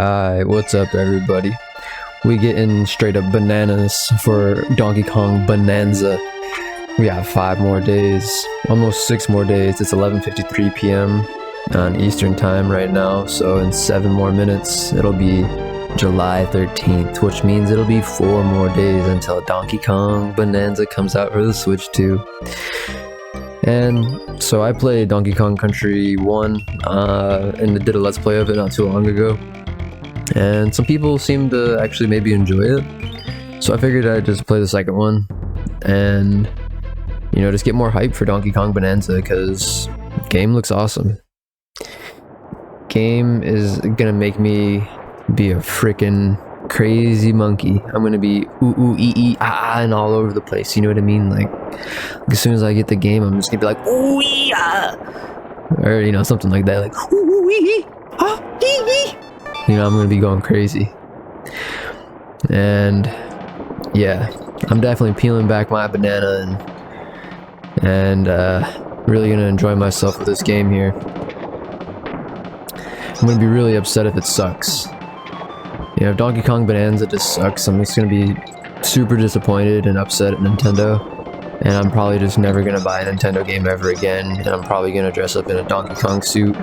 Hi, what's up everybody? We getting straight up bananas for Donkey Kong Bananza. We have 5 more days, almost 6 more days. It's 11:53 p.m. on Eastern time right now, so in 7 more minutes it'll be July 13th, which means it'll be 4 more days until Donkey Kong Bananza comes out for the Switch 2. And so I played Donkey Kong Country 1 and did a let's play of it not too long ago, and some people seem to actually maybe enjoy it, so I figured I'd just play the second one and, you know, just get more hype for Donkey Kong Bananza, because game looks awesome. Game is gonna make me be a freaking crazy monkey. I'm gonna be ooh ooh ee ee ah and all over the place, you know what I mean? Like as soon as I get the game, I'm just gonna be like ooh ee ah, or you know, something like that, like ooh ee ah ee ee. You know, I'm gonna be going crazy. And yeah, I'm definitely peeling back my banana and really gonna enjoy myself with this game here. I'm gonna be really upset if it sucks. You know, if Donkey Kong Bananza just sucks, I'm just gonna be super disappointed and upset at Nintendo, and I'm probably just never gonna buy a Nintendo game ever again, and I'm probably gonna dress up in a Donkey Kong suit,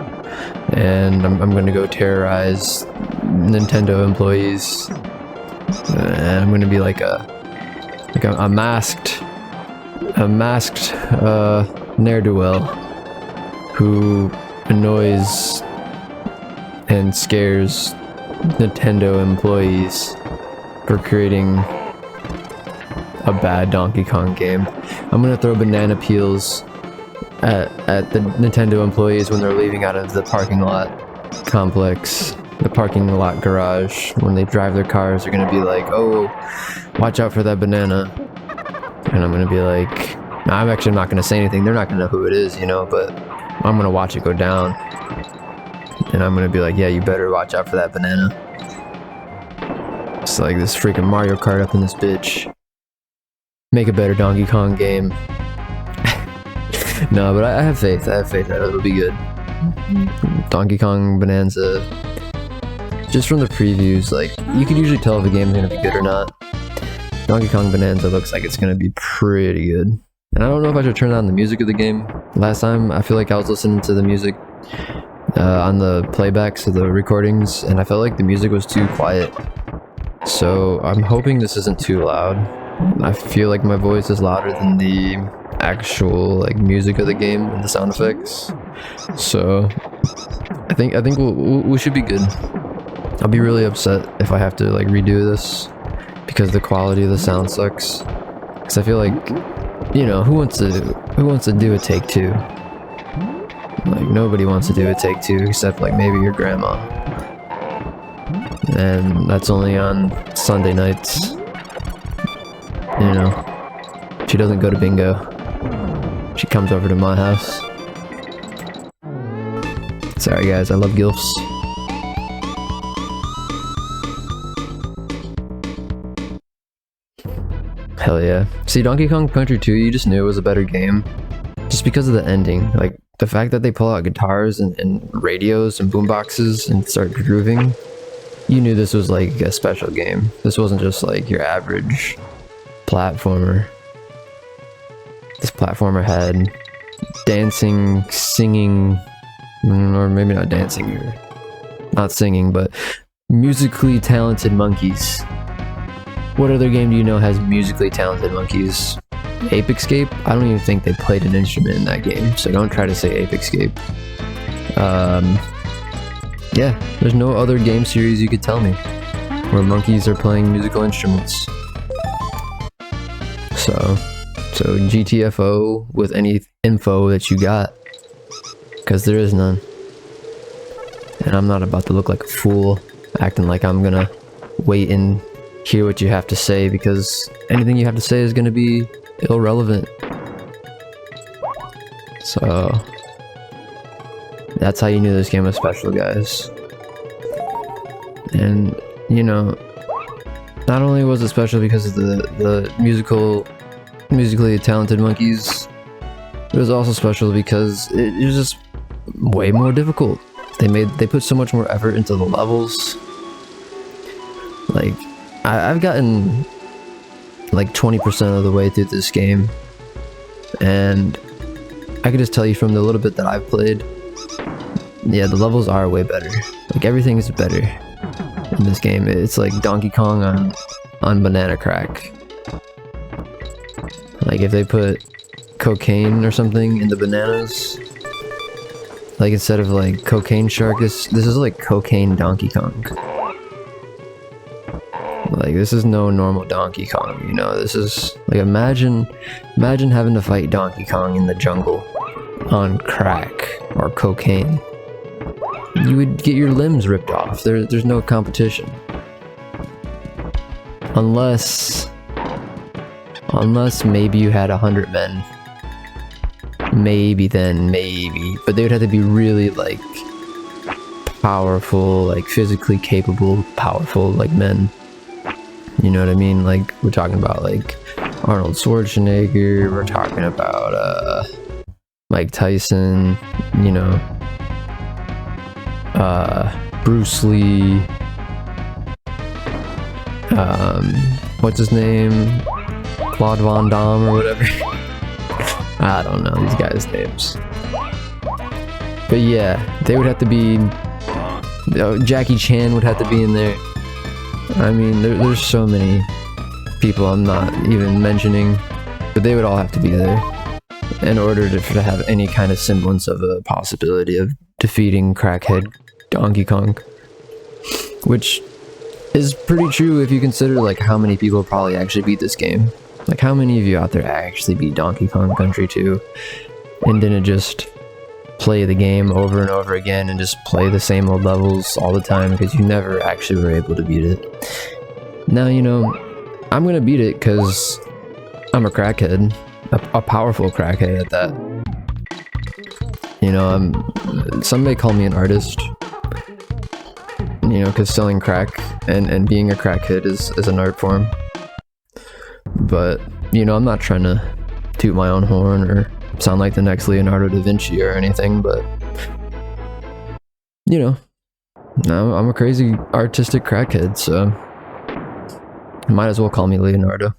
and I'm gonna go terrorize Nintendo employees, and I'm gonna be like a masked ne'er-do-well who annoys and scares Nintendo employees for creating a bad Donkey Kong game. I'm gonna throw banana peels at the Nintendo employees when they're leaving out of the parking lot complex, the parking lot garage. When they drive their cars, they're gonna be like, oh, watch out for that banana. And I'm gonna be like, I'm actually not gonna say anything. They're not gonna know who it is, you know, but I'm gonna watch it go down. And I'm gonna be like, yeah, you better watch out for that banana. It's like this freaking Mario Kart up in this bitch. Make a better Donkey Kong game. No, but I have faith. I have faith that it'll be good. Donkey Kong Bananza, just from the previews, like, you can usually tell if a game's gonna be good or not. Donkey Kong Bananza looks like it's gonna be pretty good. And I don't know if I should turn on the music of the game. Last time, I feel like I was listening to the music on the playbacks of the recordings, and I felt like the music was too quiet. So I'm hoping this isn't too loud. I feel like my voice is louder than the actual like music of the game and the sound effects. So I think we should be good. I'll be really upset if I have to like redo this because the quality of the sound sucks. Because I feel like, you know, who wants to do a take 2? Like, nobody wants to do a take 2 except like maybe your grandma, and that's only on Sunday nights. You know, she doesn't go to bingo. She comes over to my house. Sorry guys, I love gilfs. Hell yeah. See, Donkey Kong Country 2, you just knew it was a better game just because of the ending. Like, the fact that they pull out guitars and radios and boomboxes and start grooving, you knew this was like a special game. This wasn't just like your average platformer. This platformer had dancing, singing, or maybe not dancing or not singing, but musically talented monkeys. What other game do you know has musically talented monkeys? Ape Escape? I don't even think they played an instrument in that game, so don't try to say Ape Escape. Yeah, there's no other game series you could tell me where monkeys are playing musical instruments. So GTFO with any info that you got, because there is none. And I'm not about to look like a fool, acting like I'm gonna wait and hear what you have to say, because anything you have to say is gonna be irrelevant. So that's how you knew this game was special, guys. And you know, not only was it special because of the musically talented monkeys, it was also special because it was just way more difficult. They put so much more effort into the levels. Like, I've gotten like 20% of the way through this game, and I can just tell you from the little bit that I've played, yeah, the levels are way better. Like, everything is better in this game. It's like Donkey Kong on banana crack. Like, if they put cocaine or something in the bananas, like, instead of like Cocaine Shark, this is like Cocaine Donkey Kong. Like, this is no normal Donkey Kong, you know? This is like, imagine having to fight Donkey Kong in the jungle on crack or cocaine. You would get your limbs ripped off. There's no competition. Unless maybe you had 100 men. Maybe then, maybe. But they would have to be really, like, powerful, like, physically capable, powerful, like, men. You know what I mean? Like, we're talking about, like, Arnold Schwarzenegger, we're talking about, Mike Tyson, you know, Bruce Lee, what's his name? Claude Van Damme or whatever. I don't know these guys' names. But yeah, they would have to be, Jackie Chan would have to be in there. I mean, there's so many people I'm not even mentioning, but they would all have to be there in order to have any kind of semblance of a possibility of defeating crackhead Donkey Kong. Which is pretty true if you consider, like, how many people probably actually beat this game. Like, how many of you out there actually beat Donkey Kong Country 2 and didn't just play the game over and over again and just play the same old levels all the time because you never actually were able to beat it? Now, you know, I'm gonna beat it because I'm a crackhead, a powerful crackhead at that. You know, some may call me an artist, you know, because selling crack and being a crackhead is an art form. But, you know, I'm not trying to toot my own horn or sound like the next Leonardo da Vinci or anything, but, you know, I'm a crazy artistic crackhead, so might as well call me Leonardo.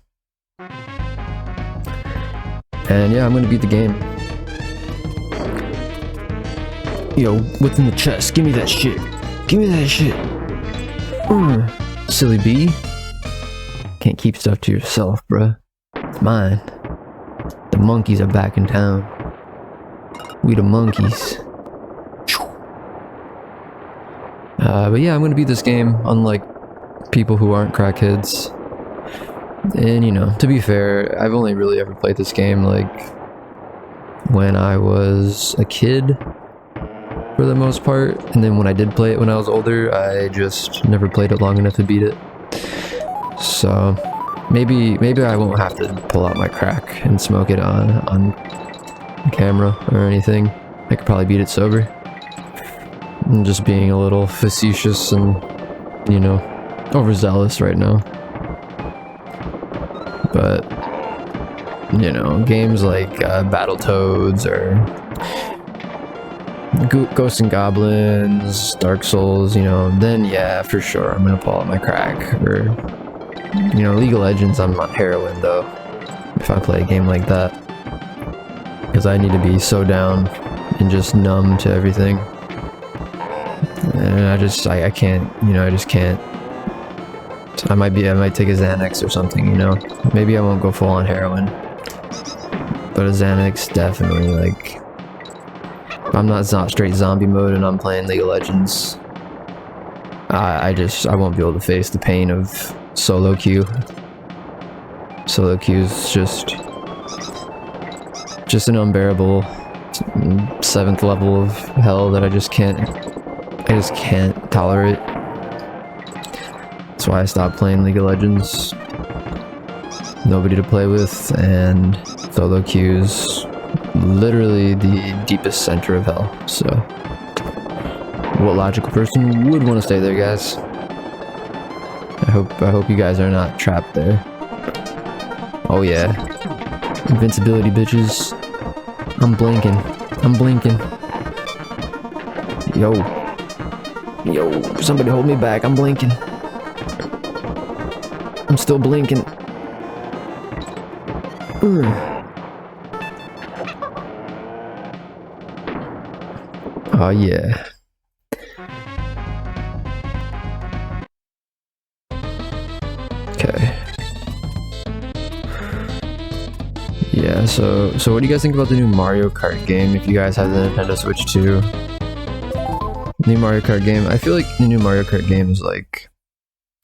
And yeah, I'm gonna beat the game. Yo, what's in the chest? Give me that shit. Give me that shit. Silly bee. Can't keep stuff to yourself, bruh. It's mine. The monkeys are back in town. We the monkeys. But yeah, I'm gonna beat this game, unlike people who aren't crackheads. And, you know, to be fair, I've only really ever played this game, like, when I was a kid, for the most part. And then when I did play it when I was older, I just never played it long enough to beat it. So maybe I won't have to pull out my crack and smoke it on camera or anything. I could probably beat it sober. I'm just being a little facetious and, you know, overzealous right now. But, you know, games like Battletoads or Ghosts and Goblins, Dark Souls, you know, then yeah, for sure, I'm gonna pull out my crack. Or, you know, League of Legends, I'm on heroin though, if I play a game like that. Because I need to be so down and just numb to everything. And I can't, you know, I just can't. I might take a Xanax or something, you know. Maybe I won't go full on heroin. But a Xanax, definitely, like, if I'm not straight zombie mode and I'm playing League of Legends, I won't be able to face the pain of solo queue. Solo queue is just an unbearable 7th level of hell that I just can't tolerate. That's why I stopped playing League of Legends. Nobody to play with, and solo queues literally the deepest center of hell. So, what logical person would want to stay there, guys? I hope you guys are not trapped there. Oh yeah, invincibility, bitches. I'm blinking. Yo, somebody hold me back. I'm blinking. I'm still blinking. Oh yeah. Okay. Yeah, so what do you guys think about the new Mario Kart game? If you guys have the Nintendo Switch 2. New Mario Kart game. I feel like the new Mario Kart game is like,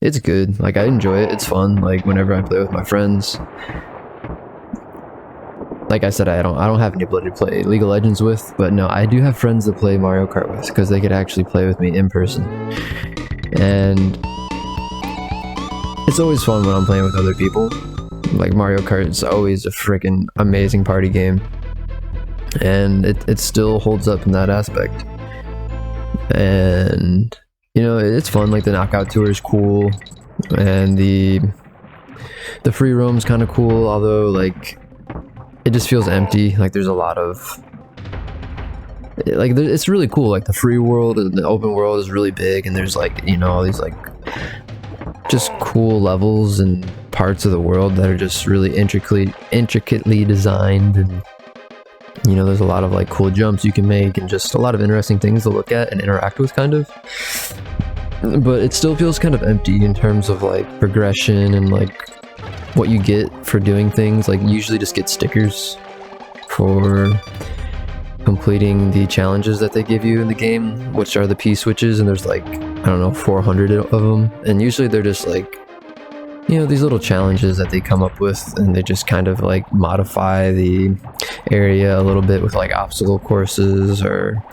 it's good. Like, I enjoy it. It's fun. Like, whenever I play with my friends. Like I said, I don't have anybody to play League of Legends with, but no, I do have friends that play Mario Kart with because they could actually play with me in person. And it's always fun when I'm playing with other people. Like, Mario Kart is always a freaking amazing party game. And it still holds up in that aspect. And, you know, it's fun. Like, the knockout tour is cool. And the free roam's kind of cool, although, like, it just feels empty. Like, there's a lot of... Like, it's really cool. Like, the free world and the open world is really big. And there's, like, you know, all these, like, just cool levels and parts of the world that are just really intricately designed, and you know, there's a lot of like cool jumps you can make and just a lot of interesting things to look at and interact with, kind of. But it still feels kind of empty in terms of like progression and like what you get for doing things. Like, you usually just get stickers for completing the challenges that they give you in the game, which are the P-switches, and there's like, I don't know, 400 of them, and usually they're just like, you know, these little challenges that they come up with, and they just kind of like modify the area a little bit with like obstacle courses, or,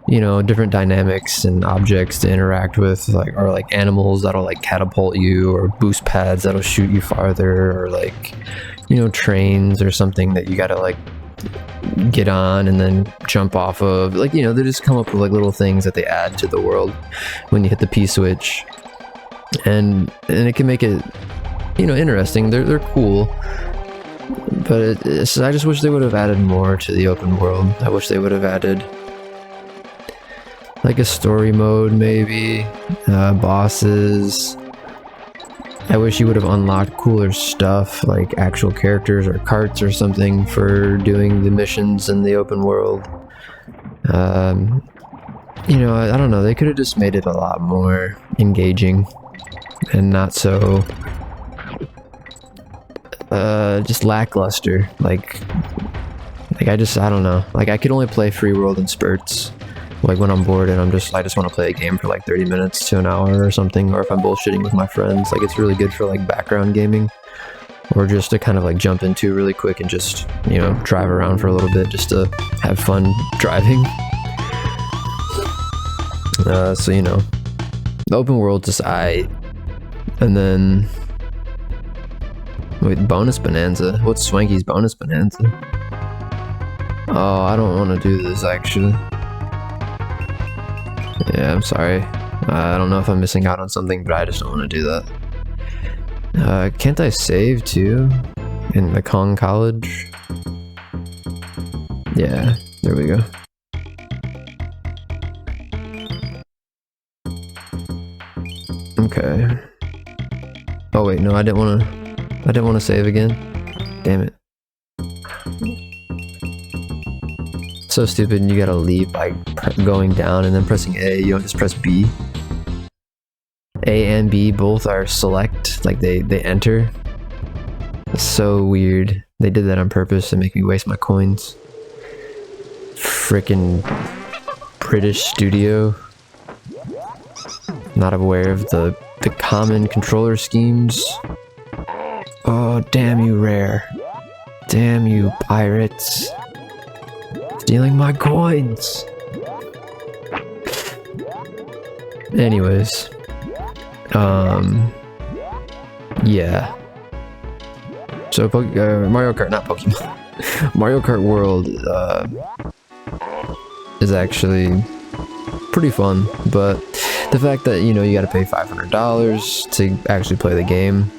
you know, different dynamics and objects to interact with, like, or like animals that'll like catapult you, or boost pads that'll shoot you farther, or like, you know, trains or something that you gotta like get on and then jump off of. Like, you know, they just come up with like little things that they add to the world when you hit the P switch, and it can make it, you know, interesting. They're cool, but I just wish they would have added more to the open world. I wish they would have added like a story mode, maybe bosses. I wish you would have unlocked cooler stuff, like actual characters or carts or something for doing the missions in the open world. You know, I don't know, they could have just made it a lot more engaging and not so just lackluster. Like I don't know, like I could only play free world in spurts, like when I'm bored and I just want to play a game for like 30 minutes to an hour or something, or if I'm bullshitting with my friends. Like, it's really good for like background gaming, or just to kind of like jump into really quick and just, you know, drive around for a little bit just to have fun driving. So, you know, the open world just and then wait, bonus Bananza. What's Swanky's bonus Bananza? Oh, I don't want to do this actually. Yeah, I'm sorry. I don't know if I'm missing out on something, but I just don't want to do that. Can't I save too? In the Kong College? Yeah, there we go. Okay. Oh wait, no, I didn't want to save again. Damn it. So stupid, and you gotta leave by going down and then pressing A. You don't just press B. A and B both are select, like they enter. It's so weird. They did that on purpose to make me waste my coins. Frickin' British studio. Not aware of the common controller schemes. Oh, damn you, Rare. Damn you, pirates. Stealing my coins. Anyways. Yeah. So, Mario Kart, not Pokemon. Mario Kart World, is actually pretty fun, but the fact that, you know, you gotta pay $500 to actually play the game,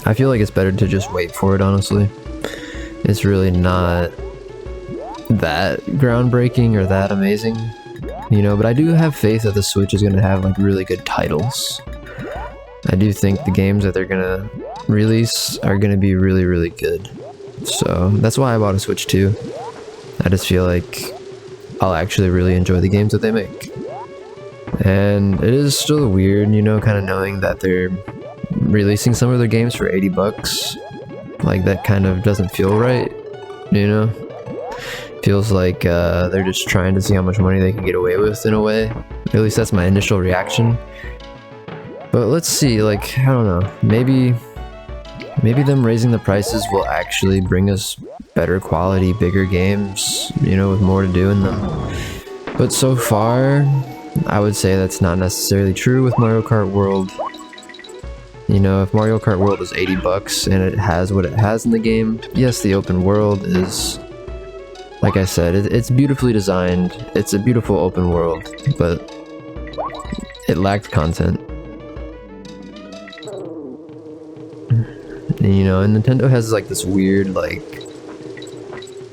I feel like it's better to just wait for it, honestly. It's really not that groundbreaking or that amazing, you know, but I do have faith that the Switch is gonna have like really good titles. I do think the games that they're gonna release are gonna be really, really good. So that's why I bought a Switch too. I just feel like I'll actually really enjoy the games that they make. And it is still weird, you know, kind of knowing that they're releasing some of their games for 80 bucks. Like, that kind of doesn't feel right, you know? Feels like they're just trying to see how much money they can get away with in a way. At least that's my initial reaction. But let's see, like, I don't know, maybe them raising the prices will actually bring us better quality, bigger games, you know, with more to do in them. But so far, I would say that's not necessarily true with Mario Kart World. You know, if Mario Kart World is 80 bucks and it has what it has in the game, yes, the open world is, like I said, it's beautifully designed. It's a beautiful open world, but it lacked content. And, you know, and Nintendo has like this weird like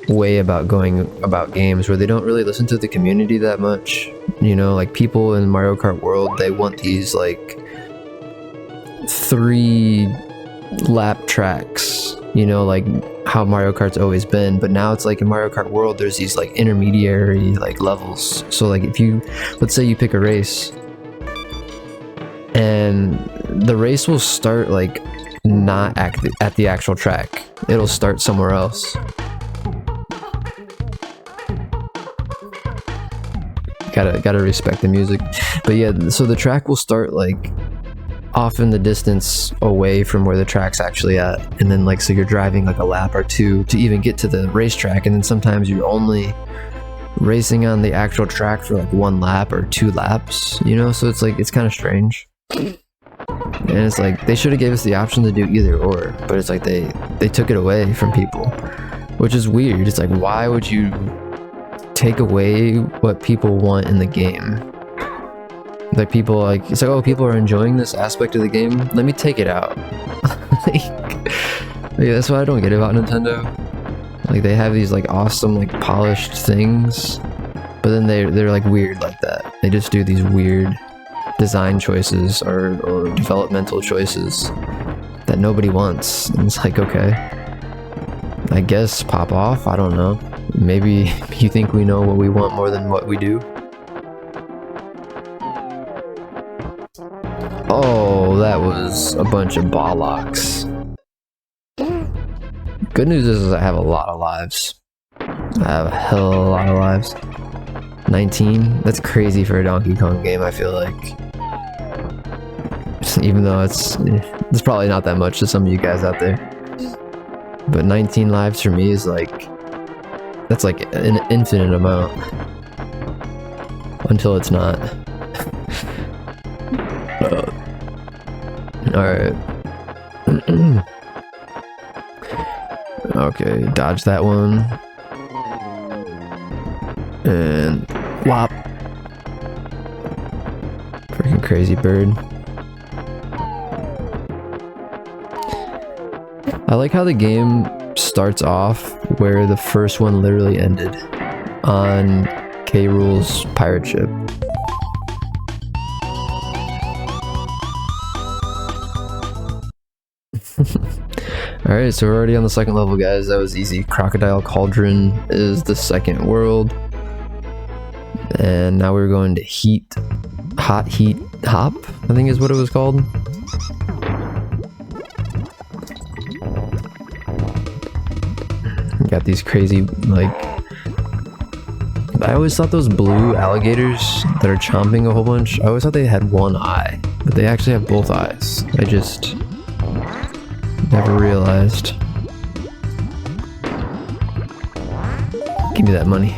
way about going about games where they don't really listen to the community that much. You know, like people in Mario Kart World, they want these like 3 lap tracks, you know, like how Mario Kart's always been. But now it's like in Mario Kart World, there's these like intermediary like levels. So like if you, let's say you pick a race and the race will start like not at the actual track, it'll start somewhere else. Gotta respect the music. But yeah, so the track will start like off in the distance away from where the track's actually at, and then like so you're driving like a lap or 2 to even get to the racetrack, and then sometimes you're only racing on the actual track for like 1 lap or 2 laps, you know. So it's like, it's kind of strange. And it's like, they should have gave us the option to do either or, but it's like they took it away from people, which is weird. It's like, why would you take away what people want in the game? Like, people like, it's like, oh, people are enjoying this aspect of the game, let me take it out. Like, that's what I don't get about Nintendo. Like, they have these like awesome like polished things, but then they're like weird like that. They just do these weird design choices or developmental choices that nobody wants, and it's like, okay, I guess pop off. I don't know, maybe you think we know what we want more than what we do. Oh, that was a bunch of bollocks. Good news is I have a lot of lives. I have a hell of a lot of lives. 19? That's crazy for a Donkey Kong game, I feel like. Even though it's probably not that much to some of you guys out there. But 19 lives for me is like, that's like an infinite amount. Until it's not. Alright. Okay, dodge that one. And whop. Freaking crazy bird. I like how the game starts off where the first one literally ended, on K. Rool's pirate ship. Alright, so we're already on the second level, guys. That was easy. Crocodile Cauldron is the second world. And now we're going to Hot Heat Hop, I think is what it was called. Got these crazy, like, I always thought those blue alligators that are chomping a whole bunch, I always thought they had one eye, but they actually have both eyes. I just never realized. Give me that money.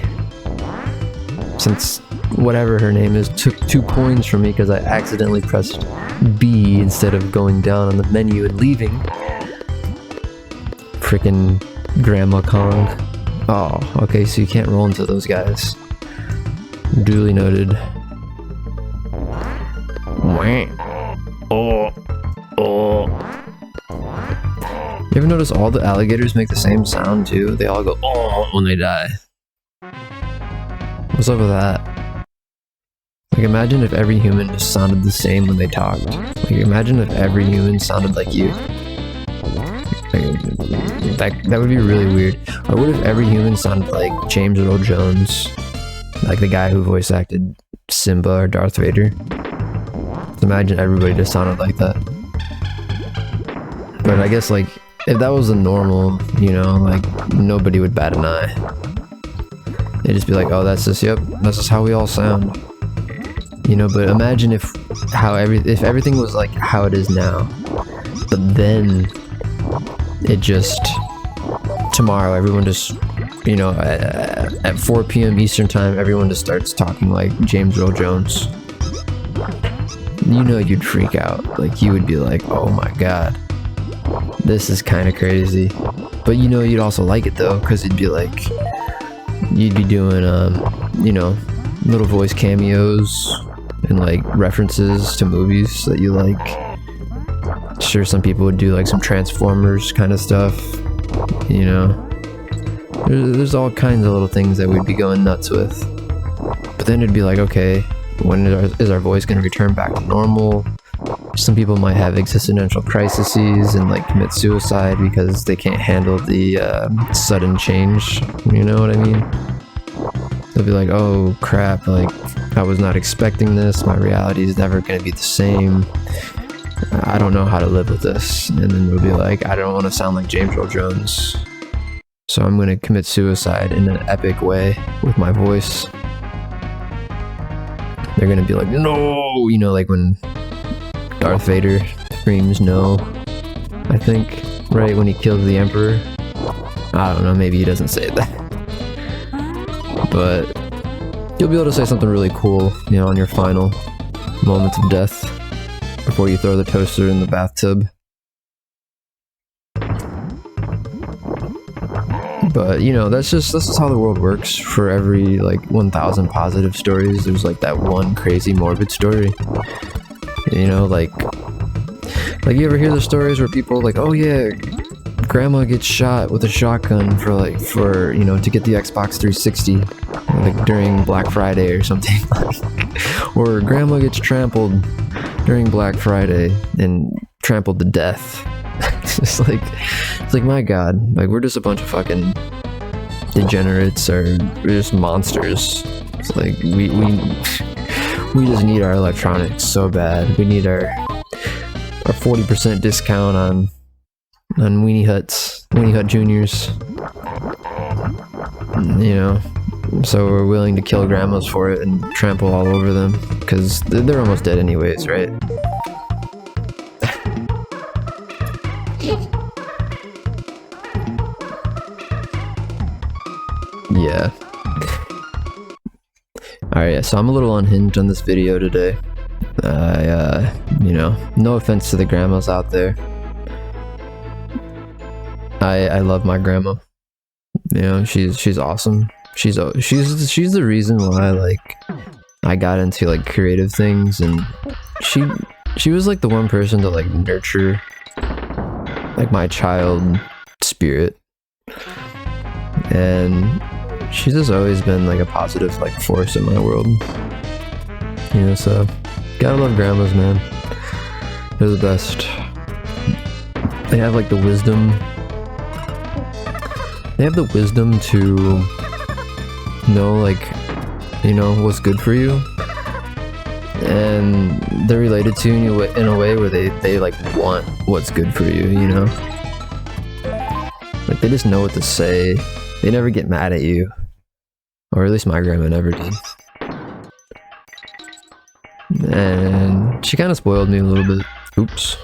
Since whatever her name is took 2 coins from me because I accidentally pressed B instead of going down on the menu and leaving. Frickin' Grandma Kong. Oh, okay, so you can't roll into those guys. Duly noted. You ever notice all the alligators make the same sound too? They all go oh when they die. What's up with that? Like, imagine if every human just sounded the same when they talked. Like, imagine if every human sounded like you. Like, that would be really weird. Or what if every human sounded like James Earl Jones? Like the guy who voice acted Simba or Darth Vader. Imagine everybody just sounded like that. But I guess, like, if that was the normal, you know, like, nobody would bat an eye. They'd just be like, oh, that's just, yep, that's just how we all sound. You know, but imagine if everything was like how it is now, but then it just, tomorrow, everyone just, you know, at 4 p.m. Eastern time, everyone just starts talking like James Earl Jones. You know, you'd freak out. Like, you would be like, oh my god, this is kind of crazy. But you know, you'd also like it though, because it'd be like, you'd be doing, you know, little voice cameos and like references to movies that you like. Sure, some people would do like some Transformers kind of stuff, you know. There's all kinds of little things that we'd be going nuts with. But then it'd be like, okay, when is our voice going to return back to normal? Some people might have existential crises and like commit suicide because they can't handle the sudden change. You know what I mean? They'll be like, oh crap, like, I was not expecting this. My reality is never going to be the same. I don't know how to live with this. And then they'll be like, I don't want to sound like James Earl Jones, so I'm going to commit suicide in an epic way with my voice. They're going to be like, no! You know, like when Darth Vader screams no, I think, right? When he kills the Emperor. I don't know, maybe he doesn't say that. But you'll be able to say something really cool, you know, on your final moments of death before you throw the toaster in the bathtub. But, you know, that's just how the world works. For every, like, 1,000 positive stories, there's, like, that one crazy morbid story. You know, like you ever hear the stories where people are like, oh yeah, grandma gets shot with a shotgun for you know, to get the Xbox 360, like during Black Friday or something. Or grandma gets trampled during Black Friday and trampled to death. It's like, my god, like, we're just a bunch of fucking degenerates, or we're just monsters. It's like, we just need our electronics so bad. We need our 40% discount on Weenie Hut Juniors. You know, so we're willing to kill grandmas for it and trample all over them, because they're almost dead anyways, right? Yeah. Alright, yeah, so I'm a little unhinged on this video today. You know, no offense to the grandmas out there. I love my grandma. You know, she's awesome. She's the reason why, like, I got into, like, creative things, and she was, like, the one person to, like, nurture, like, my child spirit. And she's just always been, like, a positive, like, force in my world. You know, so gotta love grandmas, man. They're the best. They have, like, the wisdom. They have the wisdom to know, like, you know, what's good for you. And they're related to you in a way where they like, want what's good for you, you know? Like, they just know what to say. They never get mad at you. Or at least my grandma never did. And she kind of spoiled me a little bit. Oops.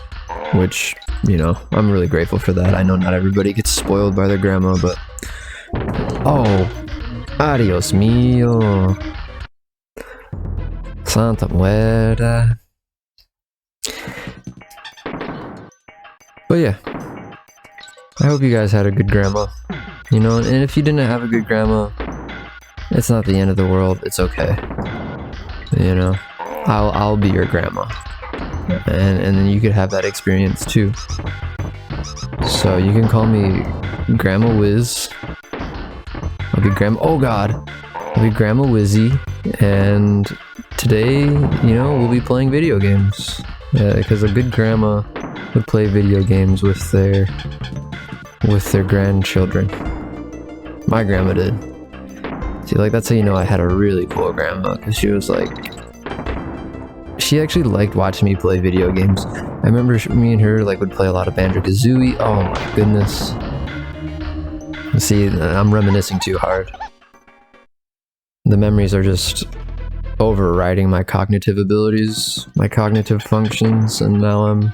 Which, you know, I'm really grateful for that. I know not everybody gets spoiled by their grandma, but... Oh! Adios mio! Santa Muerta. But yeah. I hope you guys had a good grandma. You know, and if you didn't have a good grandma, it's not the end of the world. It's okay. You know, I'll be your grandma, and then you could have that experience too. So you can call me Grandma Wiz. I'll be Grandma. Oh God, I'll be Grandma Wizzy, and today, you know, we'll be playing video games. Because a good grandma would play video games with their grandchildren. My grandma did. See, like, that's how you know I had a really cool grandma, because she was like, she actually liked watching me play video games. I remember me and her like would play a lot of Banjo-Kazooie. Oh my goodness. See, I'm reminiscing too hard. The memories are just overriding my cognitive abilities, my cognitive functions, and now I'm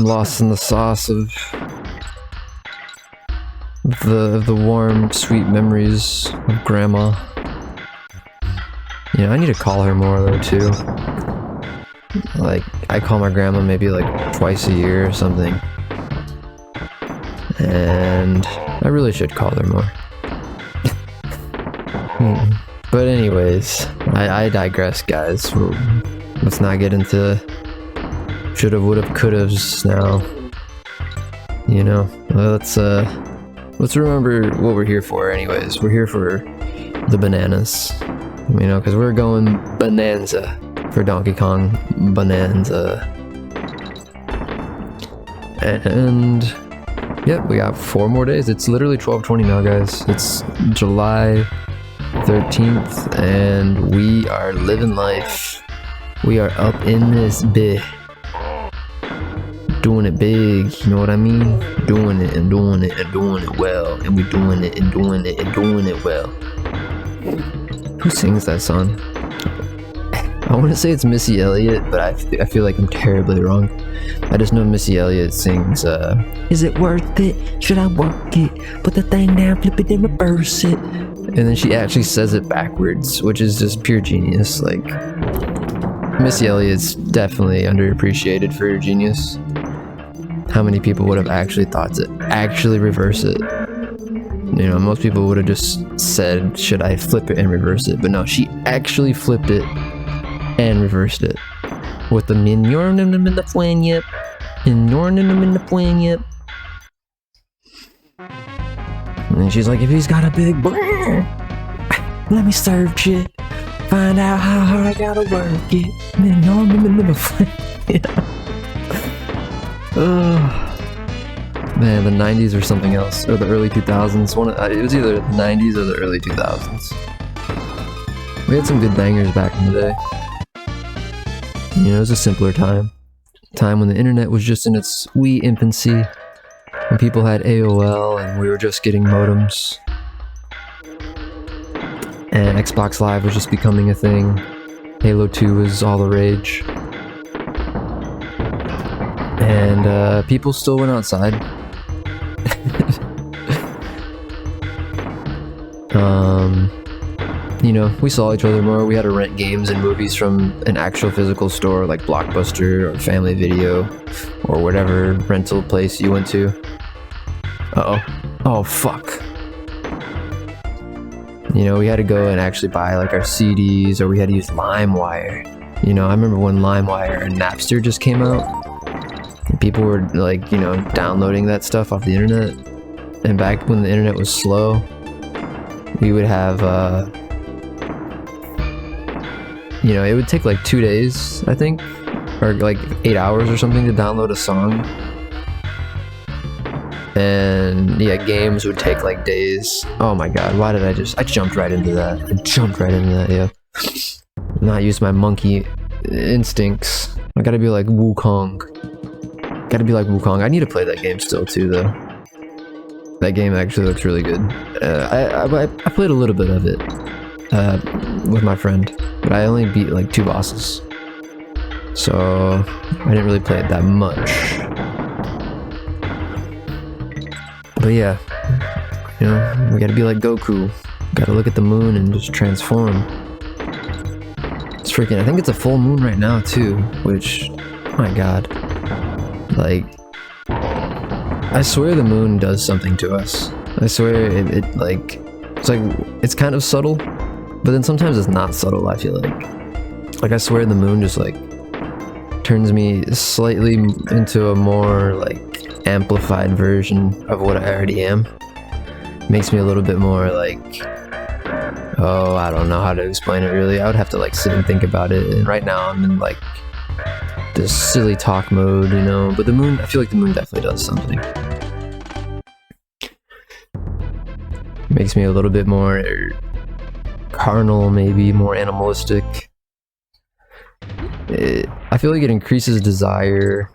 lost in the sauce of the warm, sweet memories of grandma. You know, I need to call her more though too. Like, I call my grandma maybe like twice a year or something. And I really should call her more. But anyways, I digress, guys. Let's not get into shoulda, woulda, couldas now. You know, let's remember what we're here for anyways. We're here for the bananas. You know, because we're going Bananza for Donkey Kong Bananza. And yep, we got 4 more days. It's literally 12:20 now, guys. It's July 13th, and we are living life. We are up in this bit, doing it big, you know what I mean? Doing it and doing it and doing it well, and we doing it and doing it and doing it well. Who sings that song? I want to say it's Missy Elliott, but I feel like I'm terribly wrong. I just know Missy Elliott sings, is it worth it? Should I work it? Put the thing down, flip it and reverse it. And then she actually says it backwards, which is just pure genius. Like, Missy Elliott's definitely underappreciated for her genius. How many people would have actually thought to actually reverse it? You know, most people would have just said, should I flip it and reverse it? But no, she actually flipped it and reversed it. With the minyorn in the plan, yep. Minyorn in the plan, yep. And then she's like, if he's got a big brain, let me search it. Find out how hard I gotta work it. Minyorn in the plan, yeah. Man, the 90s or something else, or the early 2000s. It was either the 90s or the early 2000s. We had some good bangers back in the day. You know, it was a simpler time. Time when the internet was just in its wee infancy. When people had AOL and we were just getting modems. And Xbox Live was just becoming a thing. Halo 2 was all the rage. And people still went outside. You know, we saw each other more. We had to rent games and movies from an actual physical store like Blockbuster or Family Video or whatever rental place you went to. Oh fuck. You know, we had to go and actually buy like our CDs, or we had to use LimeWire. You know, I remember when LimeWire and Napster just came out. And people were like, you know, downloading that stuff off the internet. And back when the internet was slow, we would have, you know, it would take like 2 days, I think, or like 8 hours or something to download a song. And yeah, games would take like days. Oh my god, why did I jumped right into that. Yeah. Not use my monkey instincts. I gotta be like Wukong. I need to play that game still too, though. That game actually looks really good. I played a little bit of it with my friend, but I only beat like 2 bosses. So I didn't really play it that much. But yeah, you know, we gotta be like Goku. Gotta look at the moon and just transform. It's freaking, I think it's a full moon right now too, which, my god. Like, I swear the moon does something to us. I swear it's kind of subtle, but then sometimes it's not subtle, I feel like. Like, I swear the moon just like turns me slightly into a more like amplified version of what I already am. Makes me a little bit more like Oh, I don't know how to explain it really. I would have to like sit and think about it. And right now I'm in like this silly talk mode, you know. But the moon, I feel like the moon definitely does something. Makes me a little bit more carnal, maybe more animalistic. I feel like it increases desire.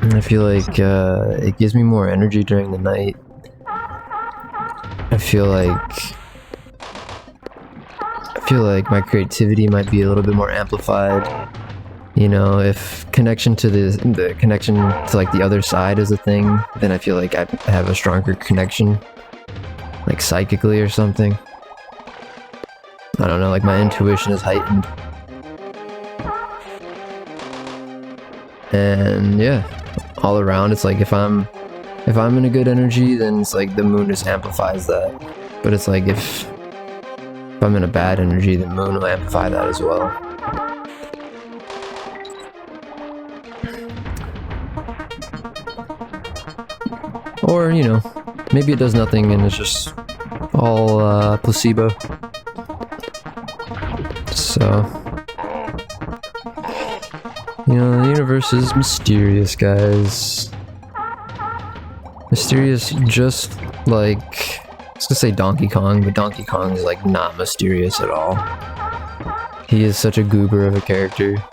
And I feel like it gives me more energy during the night. I feel like my creativity might be a little bit more amplified. You know, if connection to the connection to like the other side is a thing, then I feel like I have a stronger connection, like psychically or something. I don't know, like my intuition is heightened. And yeah, all around it's like if I'm in a good energy, then it's like the moon just amplifies that. But it's like if I'm in a bad energy, the moon will amplify that as well. Or, you know, maybe it does nothing and it's just all placebo. So, you know, the universe is mysterious, guys. Mysterious just like, I was gonna say Donkey Kong, but Donkey Kong is like not mysterious at all. He is such a goober of a character.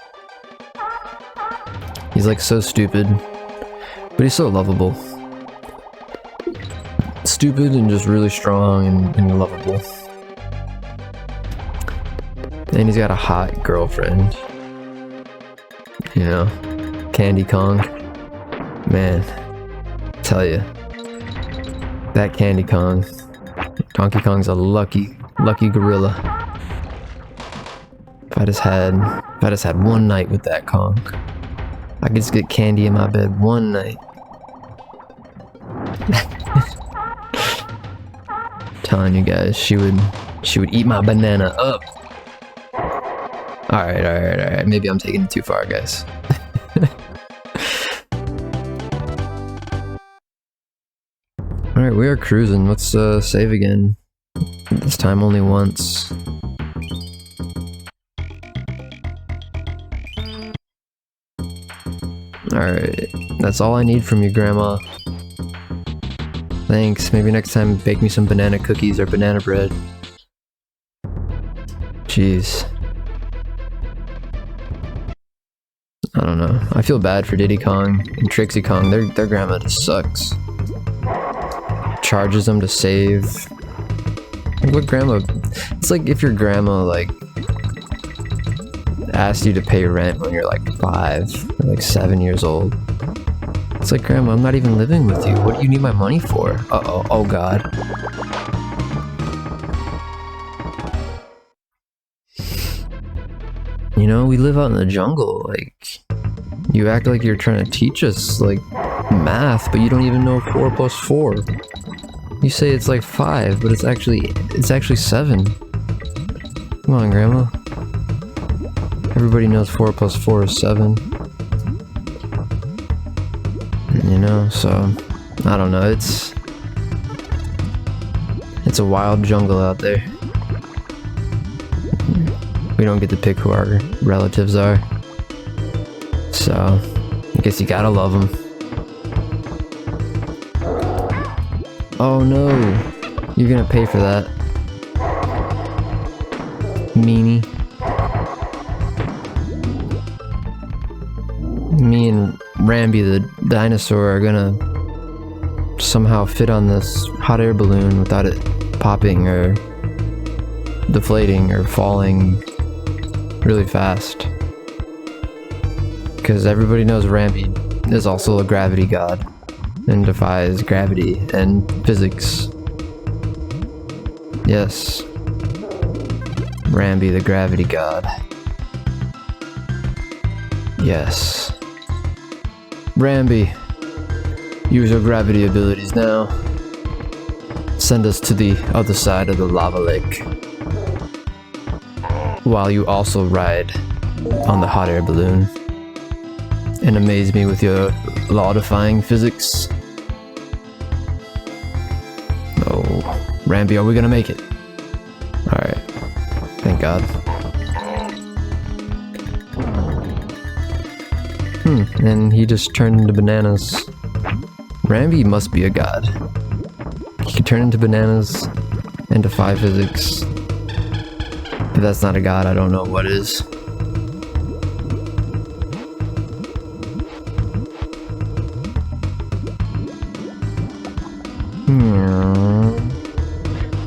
He's like so stupid, but he's so lovable. Stupid and just really strong and lovable. And he's got a hot girlfriend. You know, Candy Kong. Man, tell you, that Candy Kong. Donkey Kong's a lucky gorilla. If I just had one night with that Kong, I could just get candy in my bed one night. Telling you guys, she would eat my banana up. Alright. Maybe I'm taking it too far, guys. Alright, we are cruising. Let's save again. This time only once. Alright, that's all I need from you, Grandma. Thanks. Maybe next time bake me some banana cookies or banana bread. Jeez. I don't know. I feel bad for Diddy Kong and Trixie Kong. Their grandma just sucks. Charges them to save. What grandma? It's like if your grandma like asked you to pay rent when you're like 5 or like 7 years old. It's like, Grandma, I'm not even living with you. What do you need my money for? Uh-oh. Oh, God. You know, we live out in the jungle. Like, you act like you're trying to teach us, like, math, but you don't even know 4 plus 4. You say it's like 5, but it's actually 7. Come on, Grandma. Everybody knows 4 plus 4 is 7. You know, so I don't know, it's a wild jungle out there. We don't get to pick who our relatives are, so I guess you gotta love them. Oh no, you're gonna pay for that, meanie. Me and Rambi the dinosaur are gonna somehow fit on this hot air balloon without it popping or deflating or falling really fast. Because everybody knows Rambi is also a gravity god and defies gravity and physics. Yes. Rambi the gravity god. Yes. Rambi, use your gravity abilities now. Send us to the other side of the lava lake. While you also ride on the hot air balloon. And amaze me with your law-defying physics. Oh, Rambi, are we gonna make it? Alright. Thank God. And he just turned into bananas. Rambi must be a god. He could turn into bananas, and defy physics. If that's not a god, I don't know what is.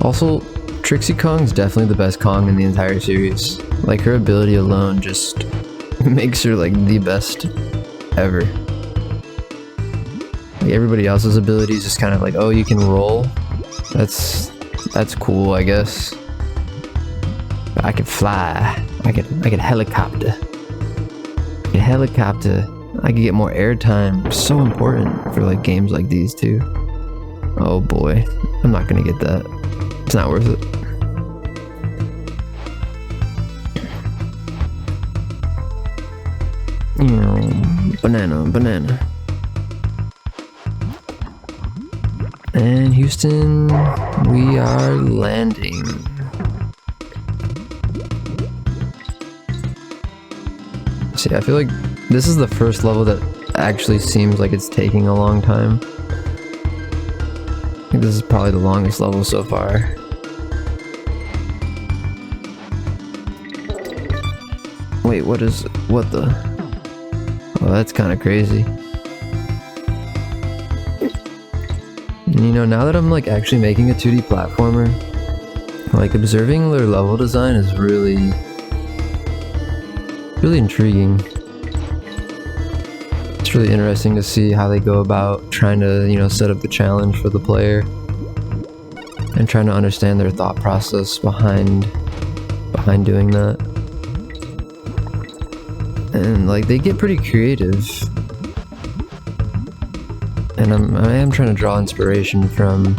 Also, Trixie Kong's definitely the best Kong in the entire series. Like, her ability alone just makes her like the best ever. Like, everybody else's ability is just kind of like, oh, you can roll. That's cool, I guess. But I could fly. I could helicopter. I could helicopter. I could get more airtime. So important for like games like these too. Oh boy, I'm not gonna get that. It's not worth it. Banana. And Houston, we are landing. See, I feel like this is the first level that actually seems like it's taking a long time. I think this is probably the longest level so far. Wait, what the? Oh, that's kind of crazy. And, you know, now that I'm like actually making a 2D platformer, like observing their level design is really intriguing. It's really interesting to see how they go about trying to, you know, set up the challenge for the player and trying to understand their thought process behind doing that. And like they get pretty creative, and I am trying to draw inspiration from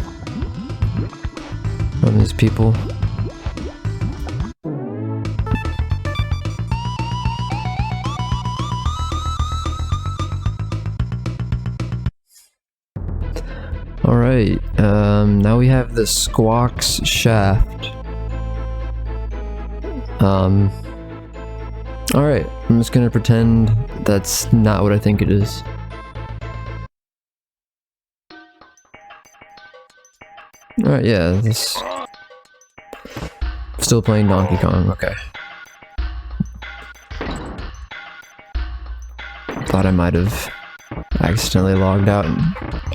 these people. All right, now we have the Squawks shaft. Alright, I'm just gonna pretend that's not what I think it is. Alright, yeah, this... Still playing Donkey Kong, okay. Thought I might have accidentally logged out and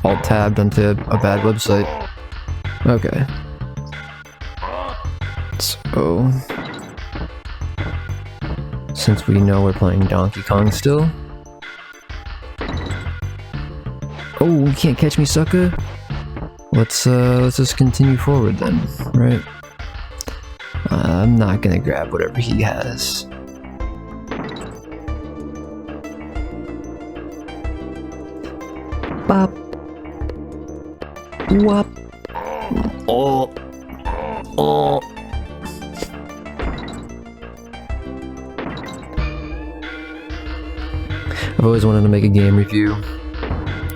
alt-tabbed onto a bad website. Okay. So... Since we know we're playing Donkey Kong still. Oh, you can't catch me, sucker! Let's just continue forward then, right? I'm not gonna grab whatever he has. Bop. Wop. Oh. Oh. I've always wanted to make a game review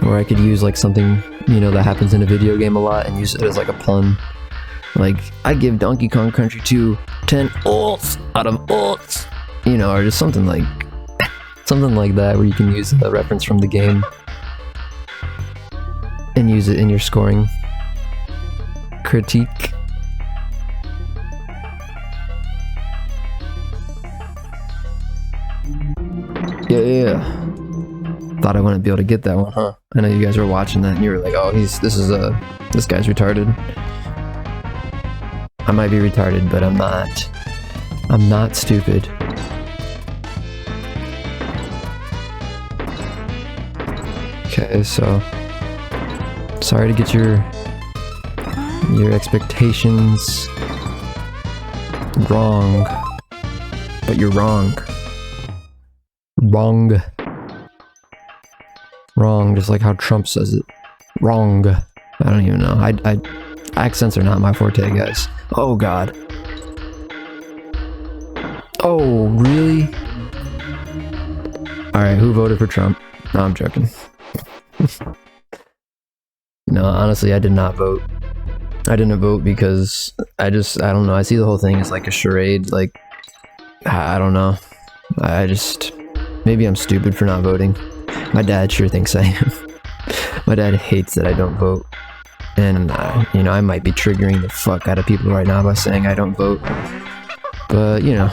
where I could use like something, you know, that happens in a video game a lot and use it as like a pun. Like, I give Donkey Kong Country 2 10 ults out of ults, you know, or just something like that where you can use a reference from the game and use it in your scoring critique. Yeah. Thought I wouldn't be able to get that one, huh? I know you guys were watching that and you were like, oh, this guy's retarded. I might be retarded, but I'm not. I'm not stupid. Okay, so sorry to get your expectations wrong, but you're wrong. Wrong, just like how Trump says it. Wrong. I don't even know. Accents are not my forte, guys. Oh god. Oh, really? Alright, who voted for Trump? No, I'm joking. No, honestly, I did not vote. I didn't vote because I don't know. I see the whole thing as like a charade. Like, I don't know. Maybe I'm stupid for not voting. My dad sure thinks I am. My dad hates that I don't vote. And, you know, I might be triggering the fuck out of people right now by saying I don't vote. But, you know,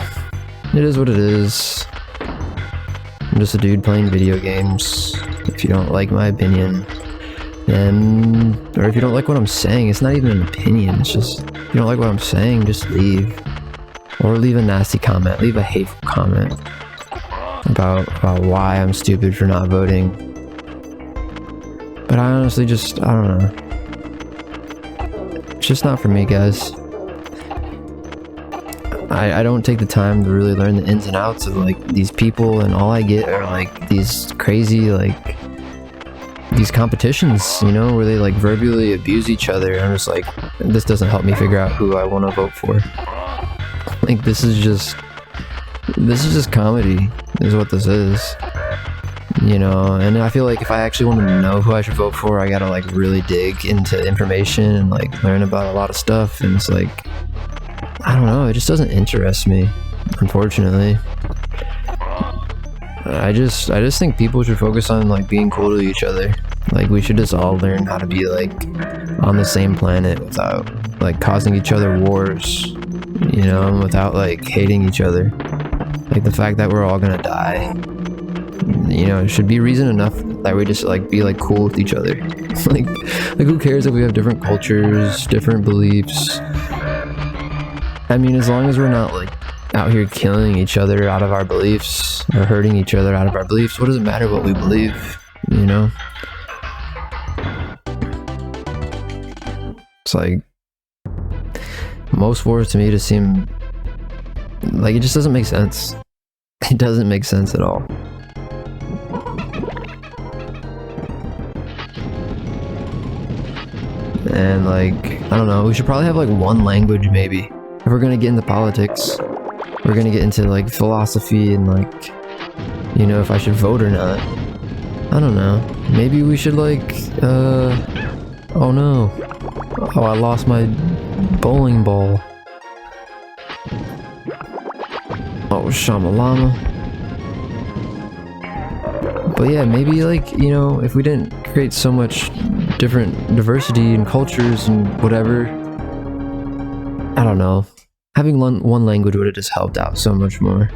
it is what it is. I'm just a dude playing video games. If you don't like my opinion, then... Or if you don't like what I'm saying, it's not even an opinion. It's just, if you don't like what I'm saying, just leave. Or leave a nasty comment. Leave a hateful comment about why I'm stupid for not voting. But I honestly just, I don't know. It's just not for me, guys. I don't take the time to really learn the ins and outs of like these people, and all I get are like these crazy like these competitions, you know, where they like verbally abuse each other. I'm just like, this doesn't help me figure out who I want to vote for. Like this is just comedy is what this is, you know. And I feel like if I actually want to know who I should vote for, I gotta like really dig into information and like learn about a lot of stuff, and it's like, I don't know, it just doesn't interest me, unfortunately. I just think people should focus on like being cool to each other. Like we should just all learn how to be like on the same planet without like causing each other wars, you know, and without like hating each other. Like the fact that we're all gonna die, you know, it should be reason enough that we just like be like cool with each other. like who cares if we have different cultures, different beliefs? I mean, as long as we're not like out here killing each other out of our beliefs or hurting each other out of our beliefs, what does it matter what we believe, you know? It's like most wars to me just seem like it just doesn't make sense. It doesn't make sense at all. And like, I don't know, we should probably have like one language maybe. If we're gonna get into politics, we're gonna get into like philosophy and like, you know, if I should vote or not. I don't know. Maybe we should like, oh no. Oh, I lost my bowling ball. Oh, shamalama. But yeah, maybe like, you know, if we didn't create so much different diversity and cultures and whatever, I don't know. Having one language would have just helped out so much more.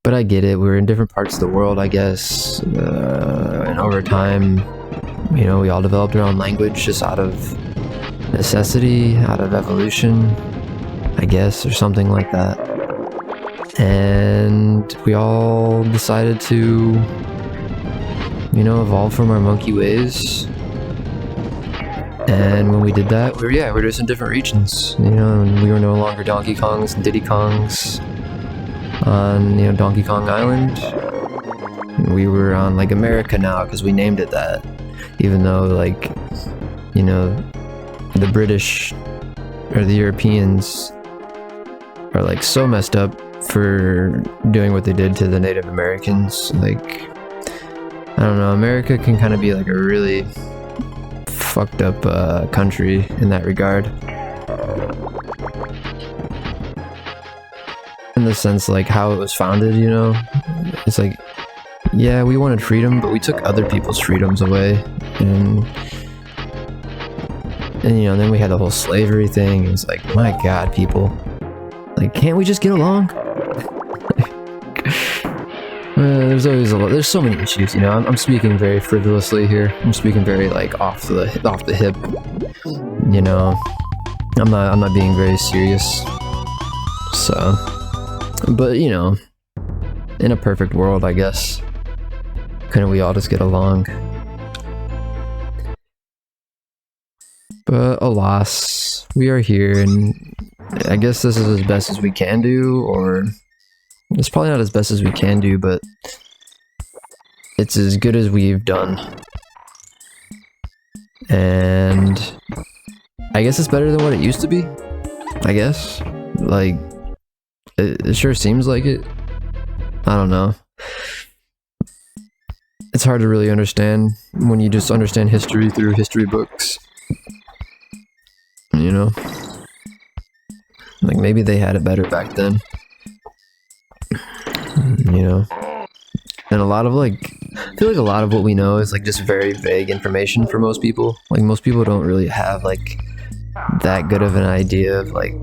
But I get it. We're in different parts of the world, I guess. And over time, you know, we all developed our own language just out of necessity, out of evolution, I guess, or something like that. And we all decided to, you know, evolve from our monkey ways. And when we did that, we're just in different regions, you know, and we were no longer Donkey Kongs and Diddy Kongs on, you know, Donkey Kong Island. We were on, like, America now, because we named it that. Even though, like, you know, the British or the Europeans are, like, so messed up for doing what they did to the Native Americans. Like, I don't know, America can kind of be, like, a really fucked up country in that regard, in the sense like how it was founded, you know. It's like, yeah, we wanted freedom, but we took other people's freedoms away, and you know, then we had the whole slavery thing. It's like, my god, people, like, can't we just get along? There's so many issues, you know. I'm speaking very frivolously here. I'm speaking very like off the hip, you know. I'm not being very serious. So, but you know, in a perfect world, I guess, couldn't we all just get along? But alas, we are here, and I guess this is as best as we can do, or it's probably not as best as we can do, but it's as good as we've done. And I guess it's better than what it used to be, I guess. Like, it sure seems like it. I don't know. It's hard to really understand when you just understand history through history books. you know? Like, maybe they had it better back then, you know? And a lot of, like, I feel like a lot of what we know is, like, just very vague information for most people. Like, most people don't really have, like, that good of an idea of, like,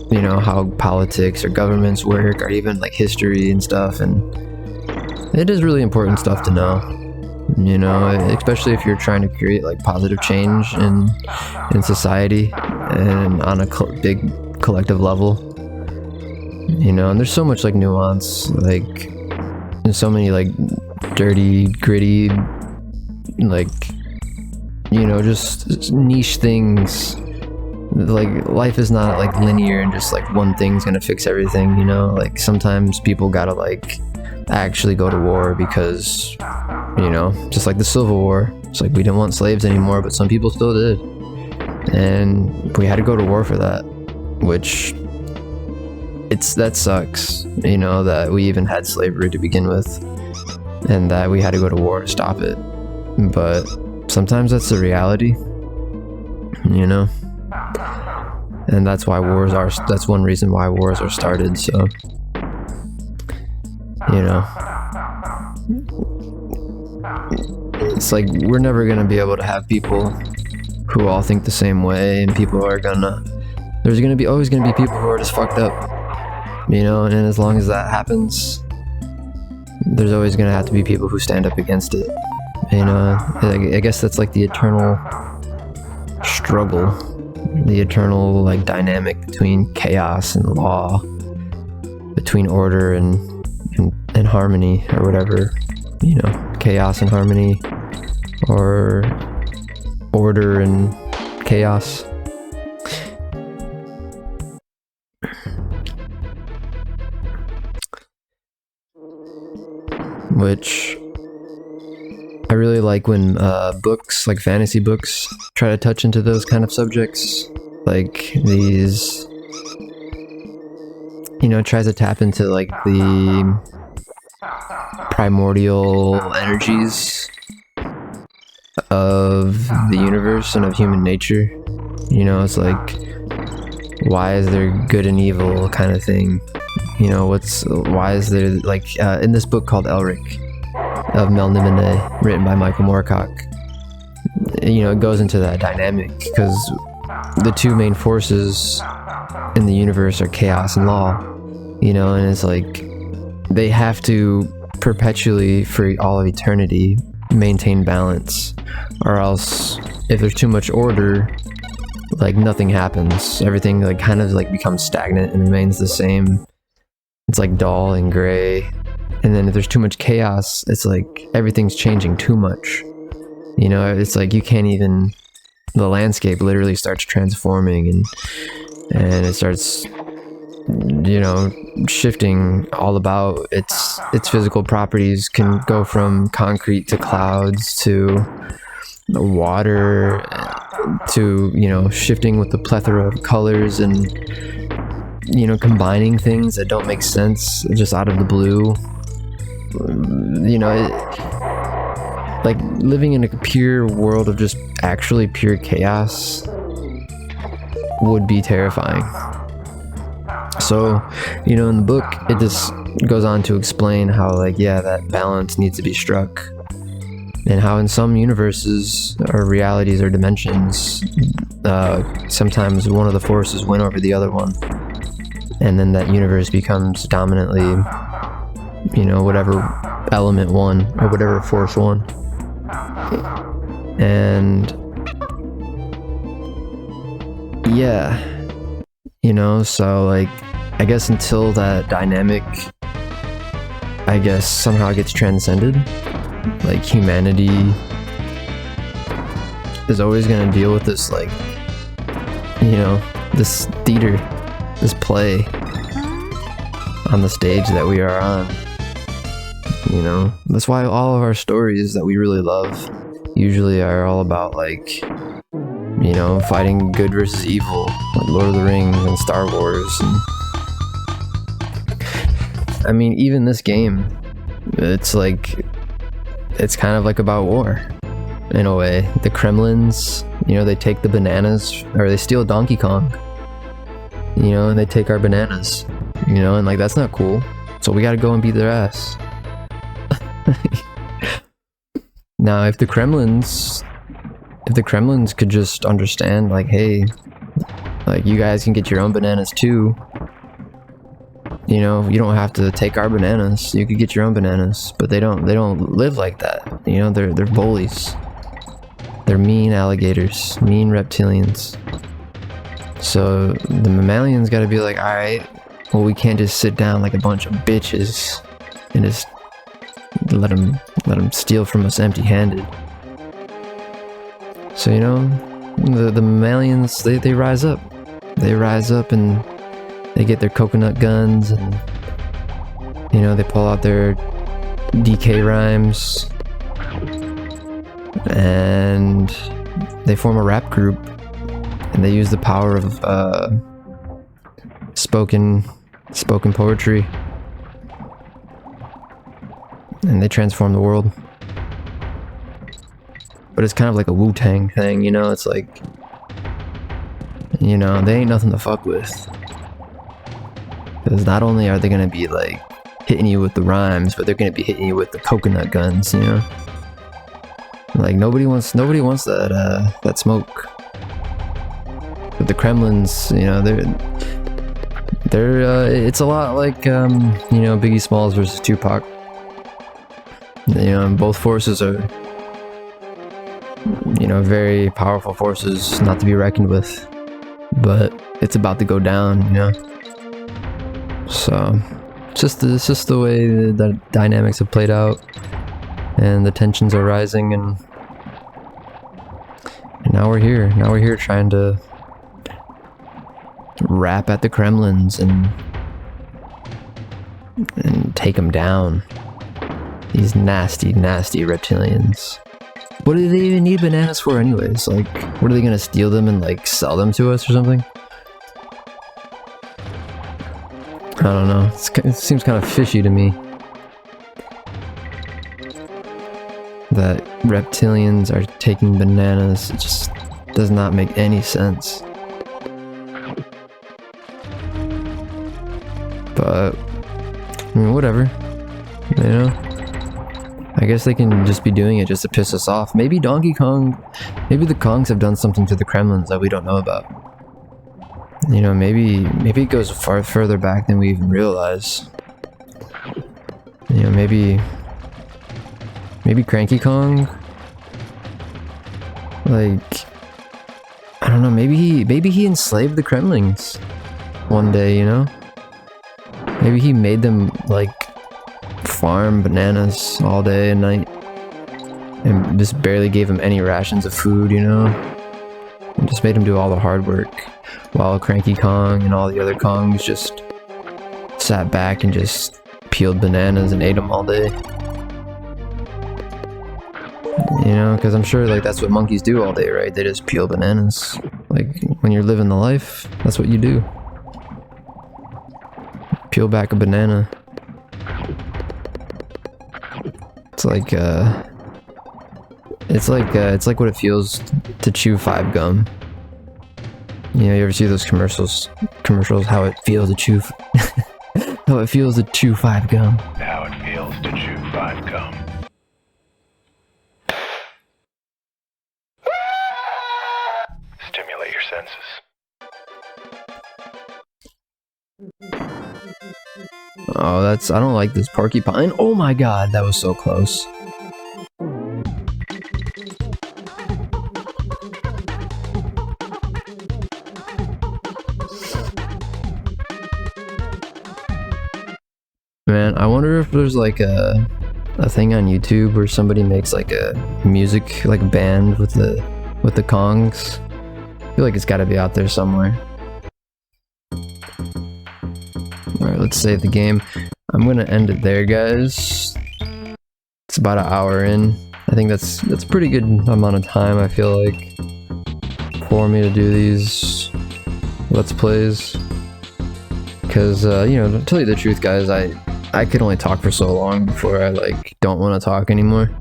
you know, how politics or governments work, or even, like, history and stuff. And it is really important stuff to know, you know, especially if you're trying to create, like, positive change in society and on a big collective level, you know. And there's so much, like, nuance, like, there's so many, like, dirty, gritty, like, you know, just niche things. Like, life is not, like, linear and just, like, one thing's gonna fix everything, you know. Like, sometimes people gotta, like, actually go to war because, you know, just like the Civil War. It's like we didn't want slaves anymore, but some people still did, and we had to go to war for that, which that sucks, you know, that we even had slavery to begin with and that we had to go to war to stop it. But sometimes that's the reality, you know. And that's why that's one reason why wars are started. So, you know, it's like we're never gonna be able to have people who all think the same way, and there's always gonna be people who are just fucked up, you know. And as long as that happens, there's always gonna have to be people who stand up against it, you know. I guess that's like the eternal struggle, the eternal, like, dynamic between chaos and law, between order and harmony, or whatever, you know, chaos and harmony, or order and chaos. Which I really like when books, like fantasy books, try to touch into those kind of subjects. Like these, you know, it tries to tap into, like, the primordial energies of the universe and of human nature. You know, it's like, why is there good and evil kind of thing? You know, why is there, like, in this book called Elric of Melniboné, written by Michael Moorcock, you know, it goes into that dynamic because the two main forces in the universe are chaos and law, you know. And it's like they have to perpetually, for all of eternity, maintain balance, or else if there's too much order, like, nothing happens. Everything, like, kind of, like, becomes stagnant and remains the same. It's like dull and gray. And then if there's too much chaos, it's like everything's changing too much, you know. It's like you can't even, the landscape literally starts transforming, and it starts, you know, shifting all about. Its physical properties can go from concrete to clouds to water to, you know, shifting with the plethora of colors, and, you know, combining things that don't make sense just out of the blue. You know, like, living in a pure world of just actually pure chaos would be terrifying. So, you know, in the book, it just goes on to explain how, like, yeah, that balance needs to be struck, and how in some universes or realities or dimensions, sometimes one of the forces win over the other one, and then that universe becomes dominantly, you know, whatever element won, or whatever force won. And yeah, you know, so, like, I guess until that dynamic, I guess, somehow gets transcended, like, humanity is always going to deal with this, like, you know, this theater, this play on the stage that we are on. You know, that's why all of our stories that we really love usually are all about, like, you know, fighting good versus evil, like Lord of the Rings and Star Wars. And I mean, even this game, it's like, it's kind of like about war, in a way. The Kremlins, you know, they take the bananas, or they steal Donkey Kong, you know, and they take our bananas, you know, and like, that's not cool. So we gotta go and beat their ass. Now, if the Kremlins could just understand, like, hey, like, you guys can get your own bananas too. You know, you don't have to take our bananas. You could get your own bananas, but they don't live like that. You know, they're bullies. They're mean alligators, mean reptilians. So the mammalians got to be like, all right, well, we can't just sit down like a bunch of bitches and just let them steal from us empty-handed. So, you know, the mammalians, they rise up. They rise up and they get their coconut guns, and, you know, they pull out their DK rhymes, and they form a rap group, and they use the power of spoken poetry, and they transform the world. But it's kind of like a Wu-Tang thing, you know? It's like, you know, they ain't nothing to fuck with. Because not only are they gonna be like hitting you with the rhymes, but they're gonna be hitting you with the coconut guns, you know? Like, nobody wants that smoke. But the Kremlins, you know, they're it's a lot like you know, Biggie Smalls versus Tupac. You know, and both forces are, you know, very powerful forces, not to be reckoned with. But it's about to go down, you know. So it's just the way the dynamics have played out, and the tensions are rising, and now we're here. Now we're here trying to rap at the Kremlins and take them down. These nasty, nasty reptilians. What do they even need bananas for anyways? Like, what are they gonna steal them and like sell them to us or something? I don't know. It seems kind of fishy to me that reptilians are taking bananas. It just does not make any sense. But, I mean, whatever. You know? I guess they can just be doing it just to piss us off. Maybe maybe the Kongs have done something to the Kremlins that we don't know about. You know, maybe it goes further back than we even realize. You know, maybe Cranky Kong, like, I don't know, maybe he enslaved the Kremlings one day, you know? Maybe he made them like farm bananas all day and night, and just barely gave them any rations of food, you know? And just made them do all the hard work, while Cranky Kong and all the other Kongs just sat back and just peeled bananas and ate them all day. You know, because I'm sure like that's what monkeys do all day, right? They just peel bananas. Like, when you're living the life, that's what you do. Peel back a banana. It's like it's like what it feels to chew 5 gum. You know, you ever see those commercials, how it feels to chew how it feels to chew 5 gum. How it feels to chew 5 gum. Stimulate your senses. Oh, I don't like this porcupine. Oh my god, that was so close. Man, I wonder if there's like a thing on YouTube where somebody makes like a music like band with the Kongs. I feel like it's got to be out there somewhere. Alright, let's save the game. I'm gonna end it there, guys. It's about an hour in. I think that's a pretty good amount of time, I feel like, for me to do these Let's Plays. Because, you know, to tell you the truth, guys, I could only talk for so long before I, like, don't want to talk anymore.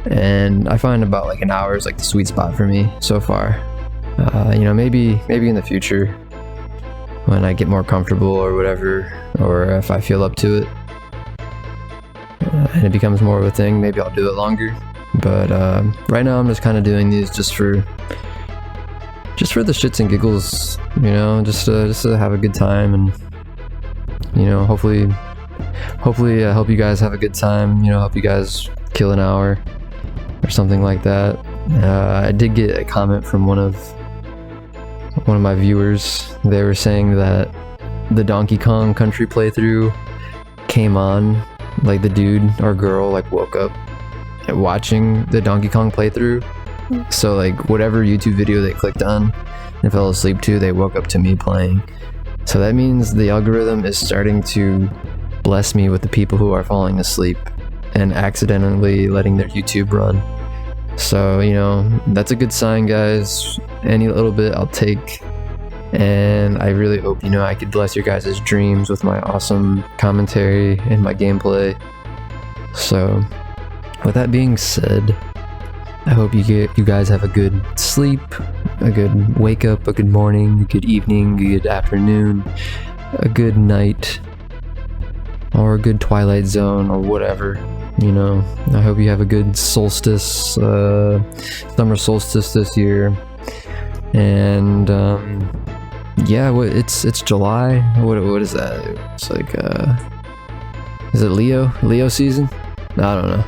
and I find about like an hour is like the sweet spot for me so far. You know, maybe in the future when I get more comfortable or whatever, or if I feel up to it, and it becomes more of a thing, maybe I'll do it longer. But right now I'm just kind of doing these just for the shits and giggles, you know, just to have a good time, and you know, hopefully I hope you guys have a good time, you know, help you guys kill an hour or something like that. I did get a comment from one of my viewers. They were saying that the Donkey Kong Country playthrough came on, like the dude or girl like woke up watching the Donkey Kong playthrough. So like whatever YouTube video they clicked on and fell asleep to, they woke up to me playing. So that means the algorithm is starting to bless me with the people who are falling asleep and accidentally letting their YouTube run. So, you know, that's a good sign, guys. Any little bit I'll take. And I really hope, you know, I could bless your guys' dreams with my awesome commentary and my gameplay. So, with that being said, I hope you guys have a good sleep, a good wake up, a good morning, a good evening, a good afternoon, a good night, or a good Twilight Zone, or whatever. You know, I hope you have a good solstice, summer solstice this year. And yeah, it's July. What is that? It's like is it Leo season? I don't know.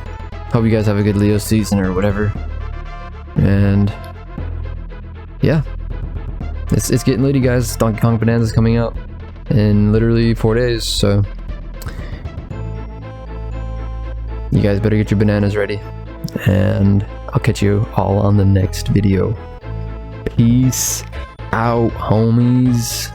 Hope you guys have a good Leo season or whatever. And yeah, it's getting late, guys. Donkey Kong Bananza is coming out in literally 4 days, so you guys better get your bananas ready. And I'll catch you all on the next video. Peace out, homies.